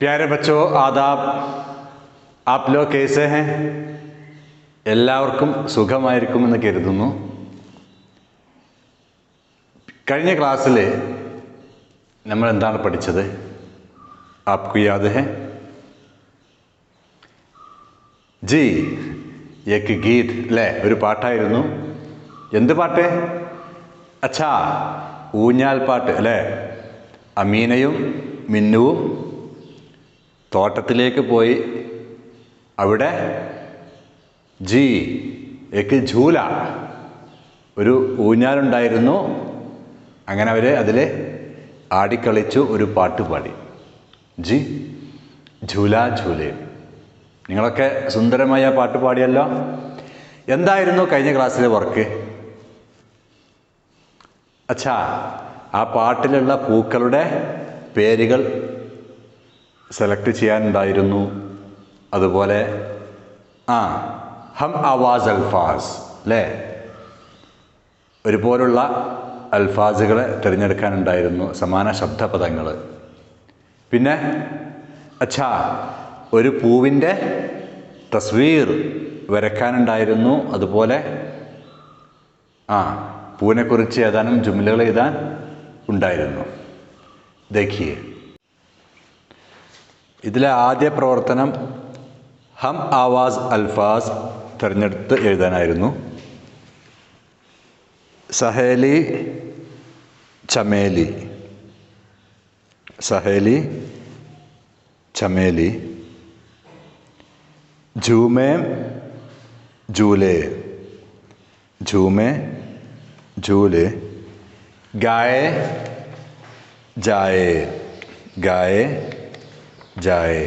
प्यारे बच्चों आदाब, आप लोग कैसे हैं? എല്ലാവർക്കും സുഖമായിരിക്കുമെന്ന് കരുതുന്നു. കഴിഞ്ഞ ക്ലാസ്സിൽ നമ്മൾ എന്താണ് പഠിച്ചത്? आपको याद है? ജി एक गीत അല്ലേ, ഒരു പാട്ടായിരുന്നു. എന്ത് പാട്ട്? അച്ഛാ, ഊഞ്ഞാൽ പാട്ട് അല്ലേ. അമീനയും മിന്നുവും തോട്ടത്തിലേക്ക് പോയി. അവിടെ ജി एक झूല, ഒരു ഊഞ്ഞാലുണ്ടായിരുന്നു. അങ്ങനെ അവർ അതിൽ ആടിക്കളിച്ചു, ഒരു പാട്ട് പാടി. ജി झूല झूले. നിങ്ങളൊക്കെ സുന്ദരമായ പാട്ട് പാടിയല്ലോ. എന്തായിരുന്നു കഴിഞ്ഞ ക്ലാസ്സിലെ വർക്ക്? അച്ഛാ, ആ പാട്ടിലുള്ള പൂക്കളുടെ പേരുകൾ സെലക്ട് ചെയ്യാനുണ്ടായിരുന്നു. അതുപോലെ ഹം ആവാസ് അൽഫാസ് അല്ലേ, ഒരുപോലുള്ള അൽഫാസുകളെ തിരഞ്ഞെടുക്കാനുണ്ടായിരുന്നു, സമാന ശബ്ദപദങ്ങൾ. പിന്നെ അച്ഛാ, ഒരു പൂവിൻ്റെ തസ്വീർ വരയ്ക്കാനുണ്ടായിരുന്നു. അതുപോലെ പൂവിനെക്കുറിച്ച് ഏതാനും ജുംലകൾ എഴുതാൻ ഉണ്ടായിരുന്നു. देखिए, ഇതിലെ ആദ്യ പ്രവർത്തനം ഹം ആവാസ് അൽഫാസ് തിരഞ്ഞെടുത്ത് എഴുതാനായിരുന്നു. സഹേലി ചമേലി, സഹേലി ചമേലി. झूमे झूले, झूमे झूले. गाए जाए, गाए जाए.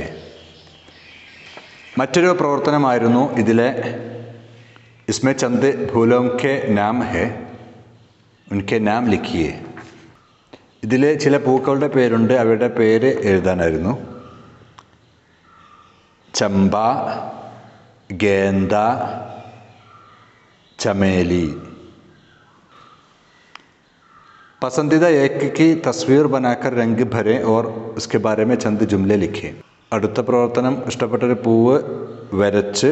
മറ്റൊരു പ്രവർത്തനമായിരുന്നു ഇതിലെ इसमें चंद फूलों के नाम है, उनके नाम लिखिए. ഇതിൽ ചില പൂക്കളുടെ പേരുണ്ട്, അവയുടെ പേര് എഴുതാനായിരുന്നു. ചമ്പ, गेंदा, चमेली. पसंदीदा एक की तस्वीर बनाकर रंग भरें और उसके बारे में चंद जुमले लिखें. അടുത്ത പ്രവർത്തനം ഇഷ്ടപ്പെട്ടൊരു പൂവ് വരച്ച്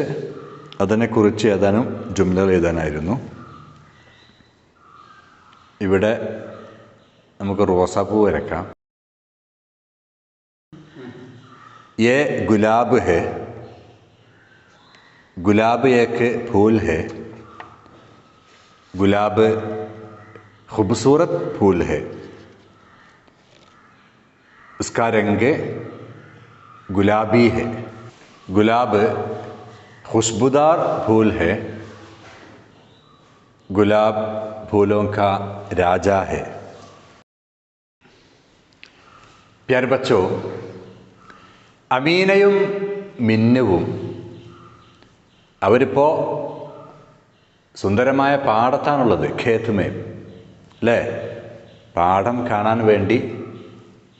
അതിനെക്കുറിച്ച് ഏതാനും ജുംലകൾ എഴുതാനായിരുന്നു. ഇവിടെ നമുക്ക് റോസാപ്പൂ വരക്കാം. ये गुलाब है, गुलाब एक फूल है. गुलाब खूबसूरत फूल है. उसका रंग गुलाबी है. गुलाब खुशबूदार फूल है. गुलाब फूलों का राजा है. प्यारे बच्चों, അമീനയും മിന്നുവും അവരിപ്പോൾ സുന്ദരമായ പാടത്താണുള്ളത്. ഖേത്ത്മേ അല്ലേ, പാടം കാണാൻ വേണ്ടി,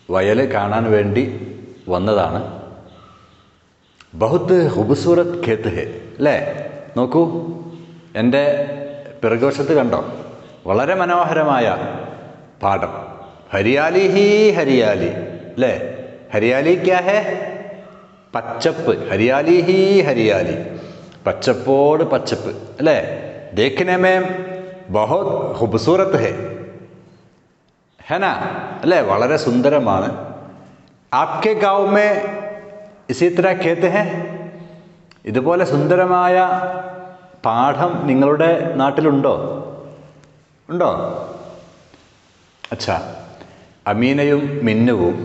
വയൽ കാണാൻ വേണ്ടി വന്നതാണ്. ബഹുത്ത് ഖൂബ്സൂരത് ഖേത്ത് ഹെ അല്ലേ. നോക്കൂ, എൻ്റെ പിറകുവശത്ത് കണ്ടോ, വളരെ മനോഹരമായ പാടം. ഹരിയാലി ഹി ഹരിയാലി അല്ലേ. ഹരിയാലി ക്യാ ഹെ? പച്ചപ്പ്. ഹരിയാലി ഹി ഹരിയാലി, പച്ചപ്പോട് പച്ചപ്പ് അല്ലേ. देखने में बहुत खूबसूरत है, है ना അല്ലേ, വളരെ സുന്ദരമാണ്. आपके गाँव में इसी तरह खेत हैं? ഇതുപോലെ സുന്ദരമായ പാടം നിങ്ങളുടെ നാട്ടിലുണ്ടോ? ഉണ്ടോ? അച്ഛാ, അമീനയും മിന്നുവും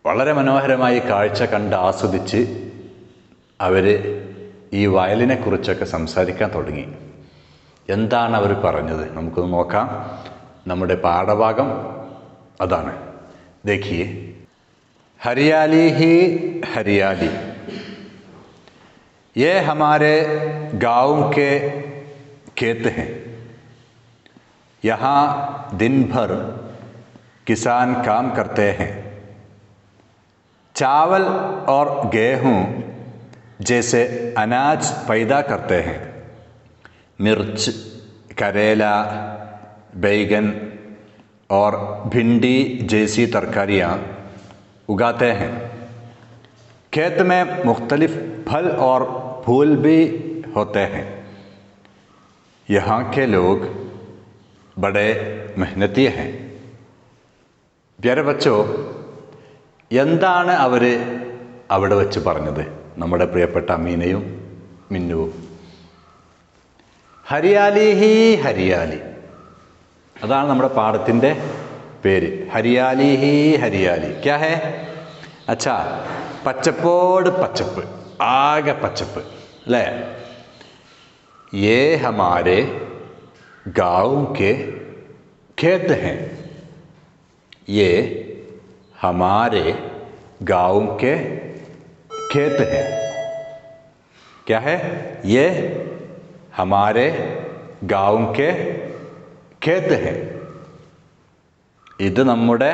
വളരെ മനോഹരമായി കാഴ്ച കണ്ട് ആസ്വദിച്ച് അവർ ഈ വയലിനെക്കുറിച്ചൊക്കെ സംസാരിക്കാൻ തുടങ്ങി. എന്താണ് അവർ പറഞ്ഞത്? നമുക്കൊന്ന് നോക്കാം. നമ്മുടെ പാഠഭാഗം അതാണ്. देखिए, हरियाली ही हरियाली, ये हमारे गाँव के खेत हैं. यहाँ दिन भर किसान काम करते हैं. चावल और गेहूँ जैसे अनाज पैदा करते हैं. मिर्च, करेला, बैगन और भिंडी जैसी तरकारियाँ उगाते हैं. खेत में मुख्तलिफ फल और फूल भी होते हैं। यहाँ के लोग बड़े मेहनती हैं। പ്യാരെ ബച്ചോ, എന്താണ് അവർ അവിടെ വെച്ച് പറഞ്ഞത്, നമ്മുടെ പ്രിയപ്പെട്ട അമീനയും മിന്നുവും? ഹരിയാലി ഹി ഹരിയാലി, അതാണ് നമ്മുടെ പാഠത്തിൻ്റെ പേര്. ഹരിയാലി ഹി ഹരിയാലി ക്യാ ഹേ? അച്ഛാ, പച്ചപ്പോട് പച്ചപ്പ്, ആകെ പച്ചപ്പ് അല്ലേ? യേ ഹമാരെ ഗാവ് കെ ഖേത് ഹേ. ये हमारे गाँव के खेत हैं. क्या है? ये हमारे गाँव के खेत हैं. ഇത് നമ്മുടെ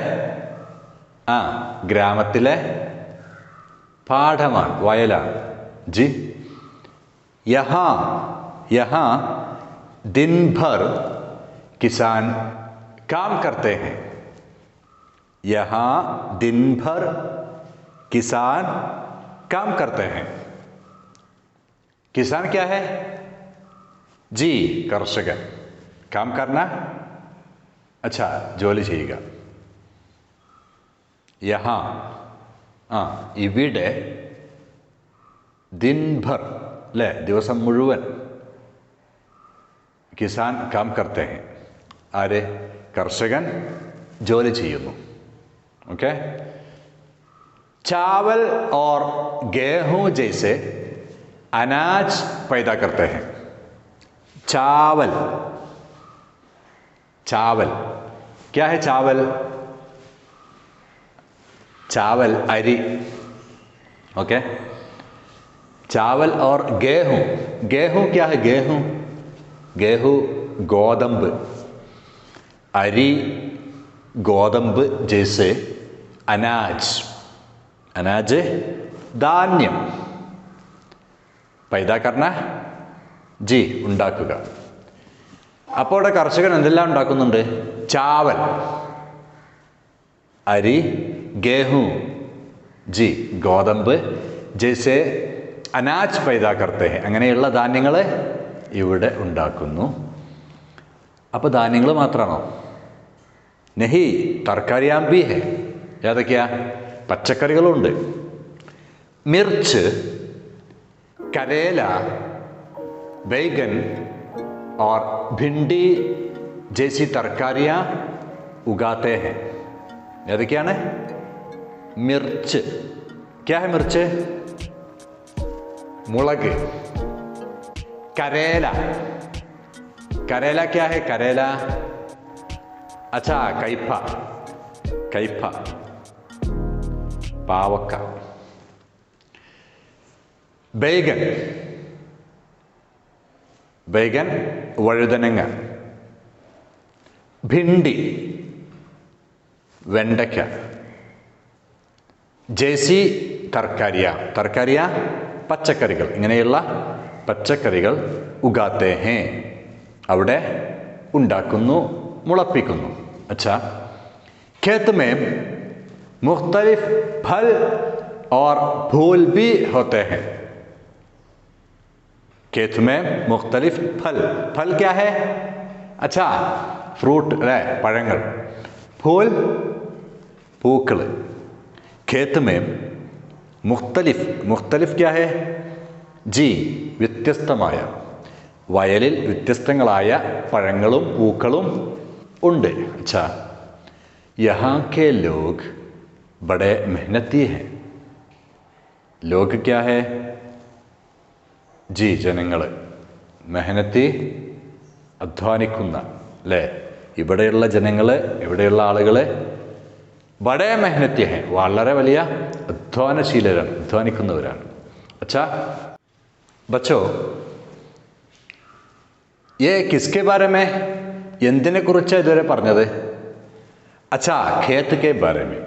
ഗ്രാമത്തിലെ പാഠമാണ്, വയലാണ്. ജി, യഹാ യഹാ दिन भर किसान काम करते हैं. यहाँ दिन भर किसान काम करते हैं. किसान क्या है? जी, കർഷകൻ. काम करना, अच्छा, ജോലി ചെയ്യുക. यहाँ ഇവിടെ दिन भर അല്ലേ, ദിവസം മുഴുവൻ. കിസാൻ കാം കർത്തെ ഹെ, ആരെ? കർഷകൻ ജോലി ചെയ്യുന്നു. ओके. चावल और गेहूं जैसे अनाज पैदा करते हैं. चावल, चावल क्या है? चावल, चावल अरी. ओके. चावल और गेहूं, गेहूं क्या है? गेहूं, गेहूं गोदम्ब. अरी गोदम्ब जैसे अनाज, अनाज धान्യം. पैदा करना, जी, ഉണ്ടാക്കുക. അപ്പോൾ ഇവിടെ കർഷകൻ എന്തെല്ലാം ഉണ്ടാക്കുന്നുണ്ട്? ചാവൽ, അരി, ഗേഹൂ, ജി, ഗോതമ്പ്, ജैसे അനാജ് पैदा करते हैं. അങ്ങനെയുള്ള ധാന്യങ്ങൾ ഇവിടെ ഉണ്ടാക്കുന്നു. അപ്പോൾ ധാന്യങ്ങൾ മാത്രമാണോ? നഹി, തർക്കാരിയാം ബി ഹെ. ഏതൊക്കെയാ? പച്ചക്കറികളുണ്ട്. മിർച്ച്, കരേല, बैगन और भिंडी जैसी तरकारियाँ उगाते हैं. ഏതൊക്കെയാണ്? മിർച്ച്. क्या है मिर्च? मुलग. करेला, करेला क्या है? करेला, अच्छा, कैफा, कैफा, പാവക്ക. बैगन, बैगन വഴുതനങ്ങ. ഭിണ്ടി, വെണ്ടയ്ക്ക. ജേസി തർക്കാരിയ, തർക്കാരിയ പച്ചക്കറികൾ. ഇങ്ങനെയുള്ള പച്ചക്കറികൾ ഉഗാത്തെ ഹേ, അവിടെ ഉണ്ടാക്കുന്നു, മുളപ്പിക്കുന്നു. अच्छा, खेत में मुख्तलिफ फल और फूल भी होते हैं. खेत में मुख्तलिफ फल, फल क्या है? अच्छा, फ्रूट अല്ലേ, പഴങ്ങൾ. फूल, പൂക്കൾ. खेत में मुख्तलिफ, मुख्तलिफ क्या है? जी, വ്യത്യസ്തമായ. വയലിൽ വ്യത്യസ്തങ്ങളായ പഴങ്ങളും പൂക്കളും ഉണ്ട്. अच्छा, यहाँ के लोग बड़े मेहनती हैं. लोग क्या है? जी, ജനങ്ങൾ. മെഹനത്തി, അധ്വാനിക്കുന്ന അല്ലേ? ഇവിടെയുള്ള ജനങ്ങൾ, ഇവിടെയുള്ള ആളുകൾ ബഡേ മെഹനത്തി ഹെ, വളരെ വലിയ അധ്വാനശീലരാണ്, അധ്വാനിക്കുന്നവരാണ്. अच्छा बच्चों, ये किसके बारे में, എന്തിനെ കുറിച്ചാണ് ഇതുവരെ പറഞ്ഞത്? अच्छा, खेत के बारे में,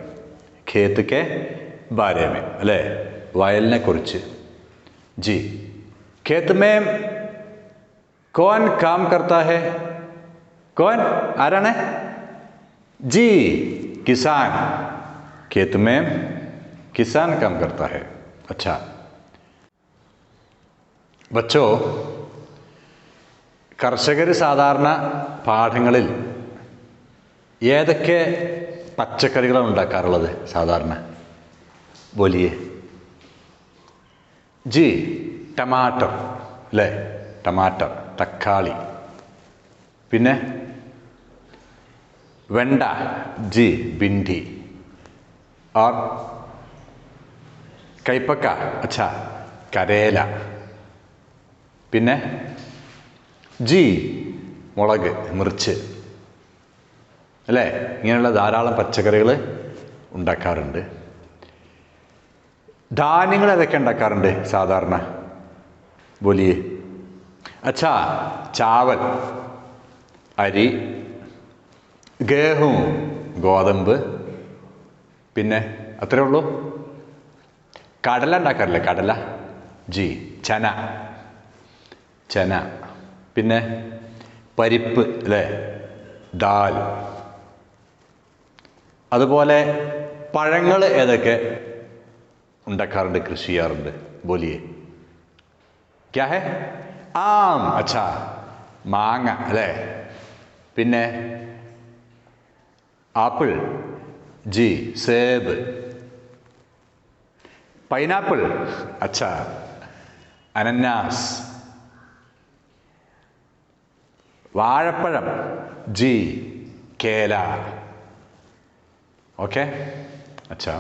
खेत के बारे में അല്ലേ? വയലിനെ കുറിച്ച്. जी, खेत में कौन काम करता है? कौन? ആരാണ്? जी, किसान. खेत में किसान काम करता है. अच्छा बच्चों, കർഷകർ സാധാരണ പാഠങ്ങളിൽ ഏതൊക്കെ പച്ചക്കറികളാണ് ഉണ്ടാക്കാറുള്ളത് സാധാരണ? ബോലിയേ. ജി ടമാറ്റർ അല്ലേ? ടമാറ്റർ, തക്കാളി. പിന്നെ വെണ്ട, ജി ഭിൻഡി. और കൈപ്പക്ക, अच्छा കരേല. പിന്നെ ജി മുളക്, മിർച്ച് അല്ലേ? ഇങ്ങനെയുള്ള ധാരാളം പച്ചക്കറികൾ ഉണ്ടാക്കാറുണ്ട്. ധാന്യങ്ങൾ ഏതൊക്കെ ഉണ്ടാക്കാറുണ്ട് സാധാരണ? ബോലിയേ. അച്ഛാ ചാവൽ, അരി, ഗേഹൂ ഗോതമ്പ്. പിന്നെ അത്രേ ഉള്ളൂ. കടല ഉണ്ടാക്കാറില്ലേ? കടല, ജി ചന, ചന. പിന്നെ പരിപ്പ് അല്ലേ? ദാൽ. അതുപോലെ പഴങ്ങൾ ഏതൊക്കെ ഉണ്ടാക്കാറുണ്ട്, കൃഷി ചെയ്യാറുണ്ട്? ബോലിയേ. ക്യാ ഹെ? ആം, അച്ഛാ മാങ്ങ അല്ലേ? പിന്നെ ആപ്പിൾ, ജി സേബ്. പൈനാപ്പിൾ, അച്ഛാ അനന്നാസ്. വാഴപ്പഴം, ജി കേല. ഓക്കെ അച്ഛാ,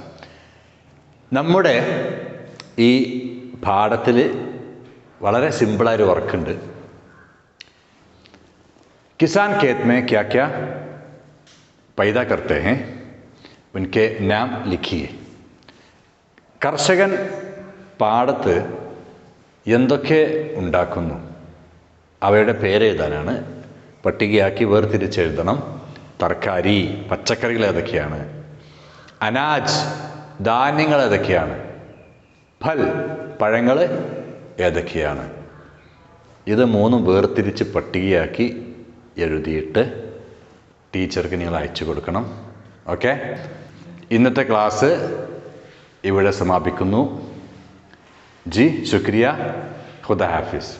നമ്മുടെ ഈ പാഠത്തിൽ വളരെ സിമ്പിളായൊരു വർക്കുണ്ട്. किसान खेत में क्या क्या पैदा करते हैं उनके नाम लिखिए. കർഷകൻ പാടത്ത് എന്തൊക്കെ ഉണ്ടാക്കുന്നു അവയുടെ പേരെഴുതാനാണ്. പട്ടികയാക്കി വേർതിരിച്ചെഴുതണം. തർക്കാരി, പച്ചക്കറികൾ ഏതൊക്കെയാണ്? അനാജ്, ധാന്യങ്ങൾ ഏതൊക്കെയാണ്? ഫൽ, പഴങ്ങൾ ഏതൊക്കെയാണ്? ഇത് മൂന്നും വേർതിരിച്ച് പട്ടികയാക്കി എഴുതിയിട്ട് ടീച്ചർക്ക് നിങ്ങൾ അയച്ചു കൊടുക്കണം. ഓക്കെ, ഇന്നത്തെ ക്ലാസ് ഇവിടെ സമാപിക്കുന്നു. ജി ശുക്രിയ. ഖുദ ഹാഫിസ്.